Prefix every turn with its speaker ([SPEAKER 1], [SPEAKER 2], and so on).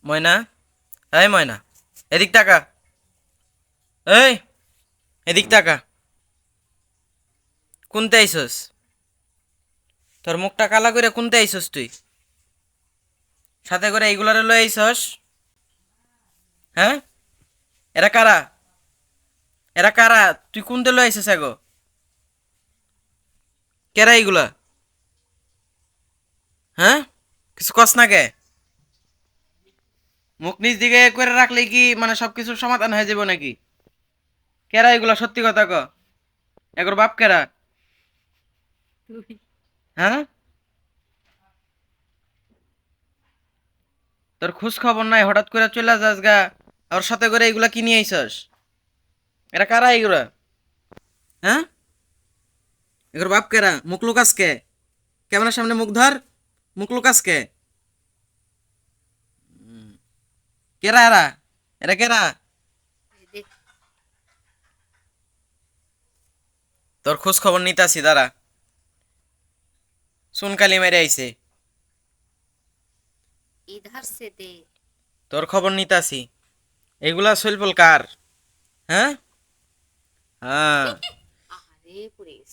[SPEAKER 1] ময়না, এই ময়না, এদিক তাকা। এই, এদিক তাকা। কোনতে আইসস? তোর মুখটা কালা করে কোনতে আইসস তুই? সাথে করে এইগুলারে লই আইসস? হ্যাঁ, এরা কারা? এরা কারা? তুই কোনতে লই আইসস এগো? কেরা এইগুলা? হ্যাঁ, কিছু কস না কে? মুখ নিচ দিকে করে রাখলে কি মানে সবকিছুর সমাধান হয়ে যাবে নাকি? কেরা এগুলা, সত্যি কথা ক। এগোর বাপ কেরা? হ্যাঁ, তোর খোঁজ খবর নাই, হঠাৎ করে চলে যাস গা। ওর সাথে করে এগুলা কি নিয়ে আইসস? এরা কারা এগুলা? হ্যাঁ, এগোর বাপ কেরা? মুখ লুকাস কে? ক্যামেরার সামনে মুখ ধর। মুখ লুকাস কে? কেরা এরা? এরা কেরা? তোর খোঁজ খবর নিতাছি দাঁড়া। সুনকালি মেরে আইছে।
[SPEAKER 2] इधर से दे।
[SPEAKER 1] তোর খবর নিতাছি। এগুলা শৈলপল কার? হ্যাঁ, হ্যাঁ।
[SPEAKER 2] अरे पुलिस